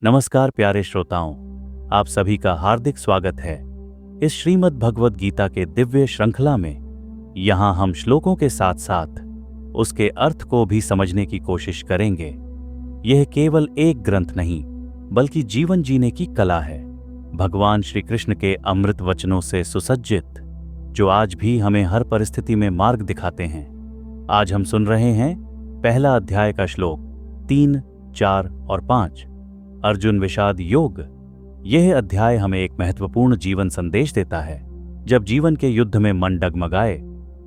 नमस्कार प्यारे श्रोताओं, आप सभी का हार्दिक स्वागत है इस श्रीमद् भगवद गीता के दिव्य श्रृंखला में। यहाँ हम श्लोकों के साथ साथ उसके अर्थ को भी समझने की कोशिश करेंगे। यह केवल एक ग्रंथ नहीं बल्कि जीवन जीने की कला है, भगवान श्री कृष्ण के अमृत वचनों से सुसज्जित, जो आज भी हमें हर परिस्थिति में मार्ग दिखाते हैं। आज हम सुन रहे हैं पहला अध्याय का श्लोक 3, 4 और 5, अर्जुन विषाद योग। यह अध्याय हमें एक महत्वपूर्ण जीवन संदेश देता है। जब जीवन के युद्ध में मन डगमगाए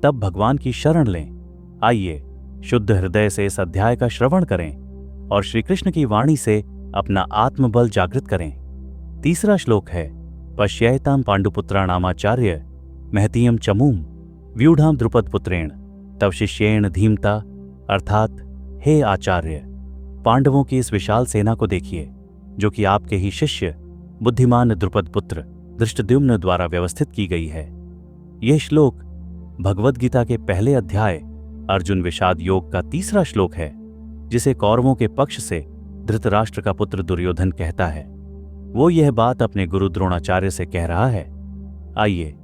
तब भगवान की शरण लें। आइए शुद्ध हृदय से इस अध्याय का श्रवण करें और श्री कृष्ण की वाणी से अपना आत्मबल जागृत करें। तीसरा श्लोक है, पश्यैतां पांडुपुत्राणामाचार्य महतीयं चमूम व्यूढ़ां द्रुपदपुत्रेण तव शिष्येण धीमता, अर्थात हे आचार्य, पांडवों की इस विशाल सेना को देखिए जो कि आपके ही शिष्य बुद्धिमान द्रुपद पुत्र धृष्टद्युम्न द्वारा व्यवस्थित की गई है। यह श्लोक भगवद गीता के पहले अध्याय अर्जुन विषाद योग का तीसरा श्लोक है, जिसे कौरवों के पक्ष से धृतराष्ट्र का पुत्र दुर्योधन कहता है। वो यह बात अपने गुरु द्रोणाचार्य से कह रहा है। आइए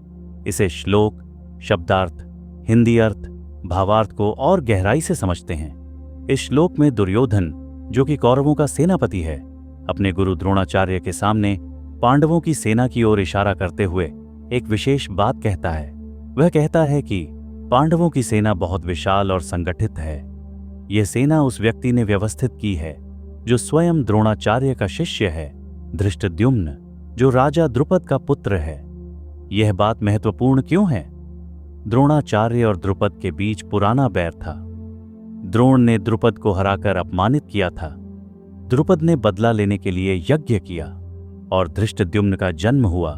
इसे श्लोक, शब्दार्थ, हिंदी अर्थ, भावार्थ को और गहराई से समझते हैं। इस श्लोक में दुर्योधन, जो कि कौरवों का सेनापति है, अपने गुरु द्रोणाचार्य के सामने पांडवों की सेना की ओर इशारा करते हुए एक विशेष बात कहता है। वह कहता है कि पांडवों की सेना बहुत विशाल और संगठित है। यह सेना उस व्यक्ति ने व्यवस्थित की है जो स्वयं द्रोणाचार्य का शिष्य है, धृष्टद्युम्न, जो राजा द्रुपद का पुत्र है। यह बात महत्वपूर्ण क्यों है? द्रोणाचार्य और द्रुपद के बीच पुराना बैर था। द्रोण ने द्रुपद को हराकर अपमानित किया था। द्रुपद ने बदला लेने के लिए यज्ञ किया और धृष्टद्युम्न का जन्म हुआ,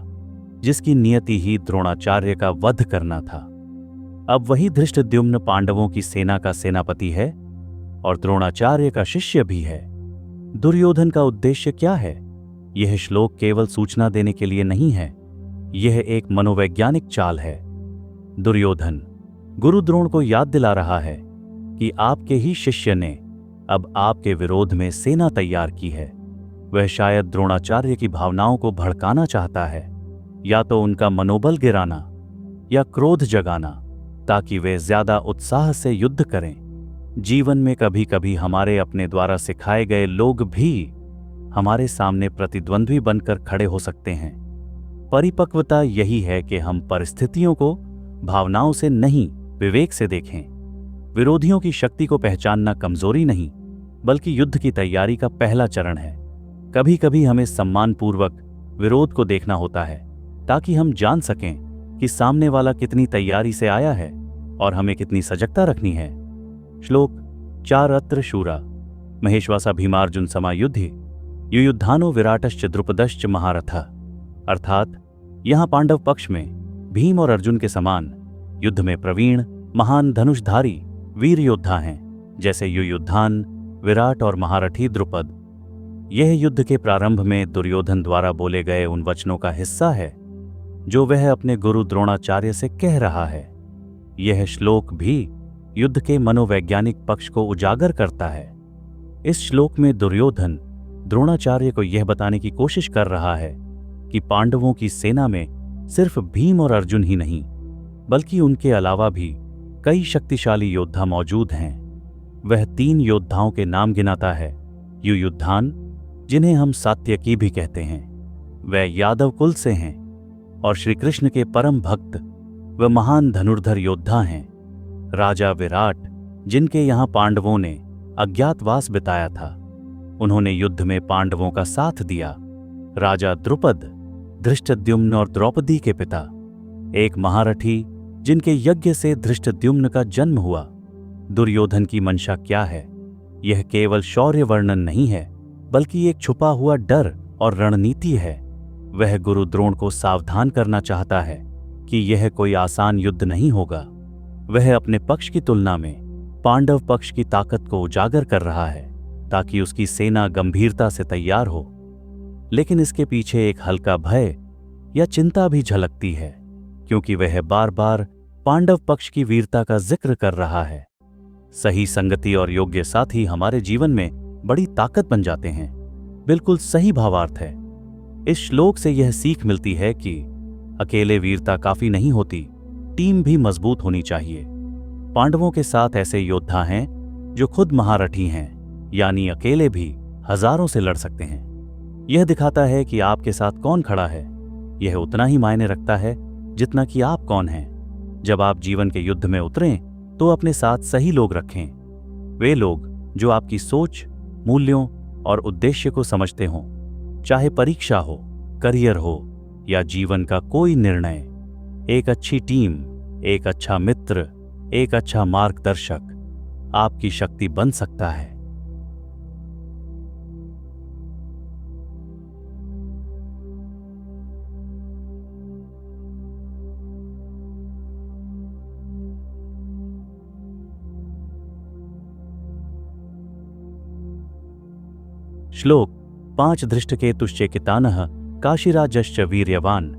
जिसकी नियति ही द्रोणाचार्य का वध करना था। अब वही धृष्टद्युम्न पांडवों की सेना का सेनापति है और द्रोणाचार्य का शिष्य भी है। दुर्योधन का उद्देश्य क्या है? यह श्लोक केवल सूचना देने के लिए नहीं है, यह एक मनोवैज्ञानिक चाल है। दुर्योधन गुरु द्रोण को याद दिला रहा है कि आपके ही शिष्य ने अब आपके विरोध में सेना तैयार की है। वह शायद द्रोणाचार्य की भावनाओं को भड़काना चाहता है, या तो उनका मनोबल गिराना या क्रोध जगाना, ताकि वे ज्यादा उत्साह से युद्ध करें। जीवन में कभी कभी हमारे अपने द्वारा सिखाए गए लोग भी हमारे सामने प्रतिद्वंद्वी बनकर खड़े हो सकते हैं। परिपक्वता यही है कि हम परिस्थितियों को भावनाओं से नहीं, विवेक से देखें। विरोधियों की शक्ति को पहचानना कमजोरी नहीं बल्कि युद्ध की तैयारी का पहला चरण है। कभी कभी हमें सम्मानपूर्वक विरोध को देखना होता है ताकि हम जान सकें कि सामने वाला कितनी तैयारी से आया है और हमें कितनी सजगता रखनी है। श्लोक 4, अत्र शूरा महेश्वासा भीमार्जुन समायुद्धि युयुद्धानो विराटश्च द्रुपदश्च महारथा, अर्थात यहाँ पांडव पक्ष में भीम और अर्जुन के समान युद्ध में प्रवीण महान धनुषधारी वीर योद्धा हैं, जैसे युयुद्धान, विराट और महारथी द्रुपद। यह युद्ध के प्रारंभ में दुर्योधन द्वारा बोले गए उन वचनों का हिस्सा है जो वह अपने गुरु द्रोणाचार्य से कह रहा है। यह श्लोक भी युद्ध के मनोवैज्ञानिक पक्ष को उजागर करता है। इस श्लोक में दुर्योधन द्रोणाचार्य को यह बताने की कोशिश कर रहा है कि पांडवों की सेना में सिर्फ भीम और अर्जुन ही नहीं बल्कि उनके अलावा भी कई शक्तिशाली योद्धा मौजूद हैं। वह 3 योद्धाओं के नाम गिनाता है। युयुद्धान, जिन्हें हम सात्यकी भी कहते हैं, वह यादव कुल से हैं और श्री कृष्ण के परम भक्त व महान धनुर्धर योद्धा हैं। राजा विराट, जिनके यहाँ पांडवों ने अज्ञातवास बिताया था, उन्होंने युद्ध में पांडवों का साथ दिया। राजा द्रुपद, धृष्टद्युम्न और द्रौपदी के पिता, एक महारथी जिनके यज्ञ से धृष्टद्युम्न का जन्म हुआ। दुर्योधन की मंशा क्या है? यह केवल शौर्य वर्णन नहीं है बल्कि एक छुपा हुआ डर और रणनीति है। वह गुरु द्रोण को सावधान करना चाहता है कि यह कोई आसान युद्ध नहीं होगा। वह अपने पक्ष की तुलना में पांडव पक्ष की ताकत को उजागर कर रहा है ताकि उसकी सेना गंभीरता से तैयार हो। लेकिन इसके पीछे एक हल्का भय या चिंता भी झलकती है, क्योंकि वह बार बार पांडव पक्ष की वीरता का जिक्र कर रहा है। सही संगति और योग्य साथी हमारे जीवन में बड़ी ताकत बन जाते हैं। बिल्कुल सही भावार्थ है। इस श्लोक से यह सीख मिलती है कि अकेले वीरता काफी नहीं होती, टीम भी मजबूत होनी चाहिए। पांडवों के साथ ऐसे योद्धा हैं जो खुद महारथी हैं, यानी अकेले भी हजारों से लड़ सकते हैं। यह दिखाता है कि आपके साथ कौन खड़ा है, यह उतना ही मायने रखता है जितना कि आप कौन हैं। जब आप जीवन के युद्ध में उतरें तो अपने साथ सही लोग रखें, वे लोग जो आपकी सोच, मूल्यों और उद्देश्य को समझते हों। चाहे परीक्षा हो, करियर हो या जीवन का कोई निर्णय, एक अच्छी टीम, एक अच्छा मित्र, एक अच्छा मार्गदर्शक आपकी शक्ति बन सकता है। श्लोक 5 धृष्टकेतुश्चेकितानः काशीराजश्च वीर्यवान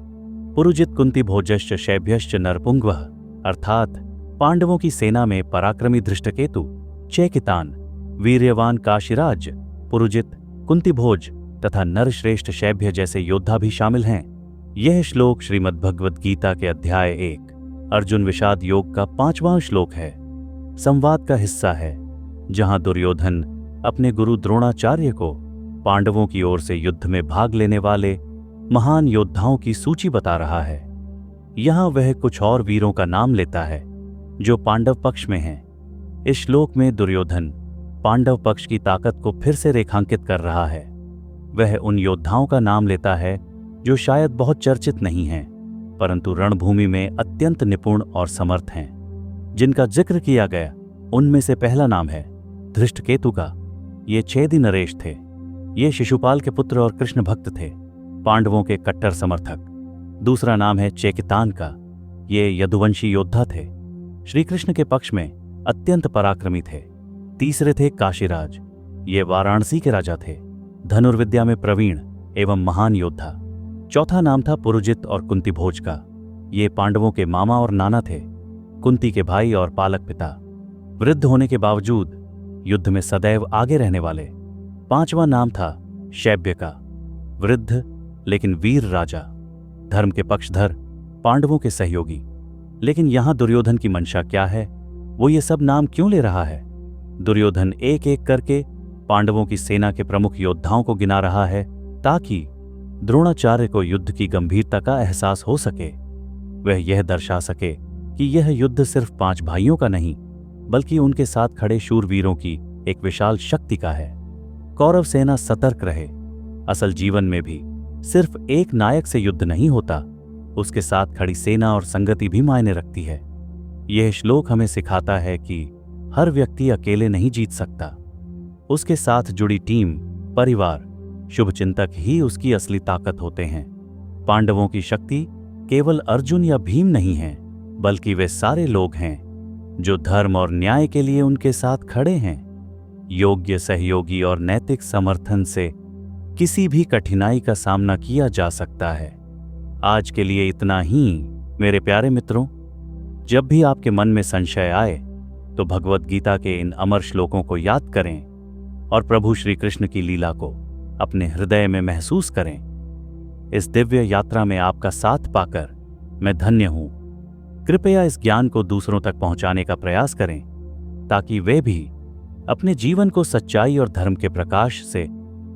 पुरुजित कुंतीभोजश्च शैभ्यश्च नरपुंगवः। अर्थात पांडवों की सेना में पराक्रमी धृष्टकेतु, चेकितान, वीर्यवान काशीराज, पुरुजित, कुंतीभोज तथा नरश्रेष्ठ शैभ्य जैसे योद्धा भी शामिल हैं। यह श्लोक श्रीमद्भगवद गीता के अध्याय 1 अर्जुन विषाद योग का 5वां श्लोक है। संवाद का हिस्सा है जहां दुर्योधन अपने गुरु द्रोणाचार्य को पांडवों की ओर से युद्ध में भाग लेने वाले महान योद्धाओं की सूची बता रहा है। यहां वह कुछ और वीरों का नाम लेता है जो पांडव पक्ष में हैं। इस श्लोक में दुर्योधन पांडव पक्ष की ताकत को फिर से रेखांकित कर रहा है। वह उन योद्धाओं का नाम लेता है जो शायद बहुत चर्चित नहीं हैं, परंतु रणभूमि में अत्यंत निपुण और समर्थ हैं। जिनका जिक्र किया गया उनमें से पहला नाम है धृष्टकेतु का। ये छेदी नरेश थे। ये शिशुपाल के पुत्र और कृष्ण भक्त थे, पांडवों के कट्टर समर्थक। दूसरा नाम है चेकितान का। ये यदुवंशी योद्धा थे, श्री कृष्ण के पक्ष में अत्यंत पराक्रमी थे। तीसरे थे काशीराज। ये वाराणसी के राजा थे, धनुर्विद्या में प्रवीण एवं महान योद्धा। चौथा नाम था पुरुजित और कुंतीभोज का। ये पांडवों के मामा और नाना थे, कुंती के भाई और पालक पिता। वृद्ध होने के बावजूद युद्ध में सदैव आगे रहने वाले। पांचवा नाम था शैब्य का। वृद्ध लेकिन वीर राजा, धर्म के पक्षधर, पांडवों के सहयोगी। लेकिन यहां दुर्योधन की मंशा क्या है? वो ये सब नाम क्यों ले रहा है? दुर्योधन एक एक करके पांडवों की सेना के प्रमुख योद्धाओं को गिना रहा है ताकि द्रोणाचार्य को युद्ध की गंभीरता का एहसास हो सके। वह यह दर्शा सके कि यह युद्ध सिर्फ 5 भाइयों का नहीं, बल्कि उनके साथ खड़े शूरवीरों की एक विशाल शक्ति का है। कौरव सेना सतर्क रहे। असल जीवन में भी सिर्फ एक नायक से युद्ध नहीं होता, उसके साथ खड़ी सेना और संगति भी मायने रखती है। यह श्लोक हमें सिखाता है कि हर व्यक्ति अकेले नहीं जीत सकता। उसके साथ जुड़ी टीम, परिवार, शुभचिंतक ही उसकी असली ताकत होते हैं। पांडवों की शक्ति केवल अर्जुन या भीम नहीं है, बल्कि वे सारे लोग हैं जो धर्म और न्याय के लिए उनके साथ खड़े हैं। योग्य सहयोगी और नैतिक समर्थन से किसी भी कठिनाई का सामना किया जा सकता है। आज के लिए इतना ही मेरे प्यारे मित्रों। जब भी आपके मन में संशय आए तो भगवद गीता के इन अमर श्लोकों को याद करें और प्रभु श्री कृष्ण की लीला को अपने हृदय में महसूस करें। इस दिव्य यात्रा में आपका साथ पाकर मैं धन्य हूं। कृपया इस ज्ञान को दूसरों तक पहुंचाने का प्रयास करें ताकि वे भी अपने जीवन को सच्चाई और धर्म के प्रकाश से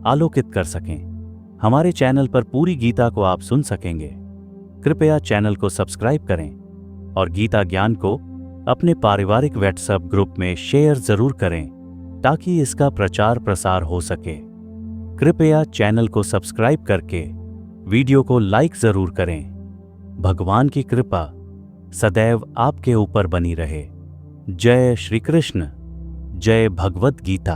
आलोकित कर सकें। हमारे चैनल पर पूरी गीता को आप सुन सकेंगे। कृपया चैनल को सब्सक्राइब करें और गीता ज्ञान को अपने पारिवारिक व्हाट्सएप ग्रुप में शेयर जरूर करें ताकि इसका प्रचार प्रसार हो सके। कृपया चैनल को सब्सक्राइब करके वीडियो को लाइक जरूर करें। भगवान की कृपा सदैव आपके ऊपर बनी रहे। जय श्री कृष्ण। जय भगवद गीता।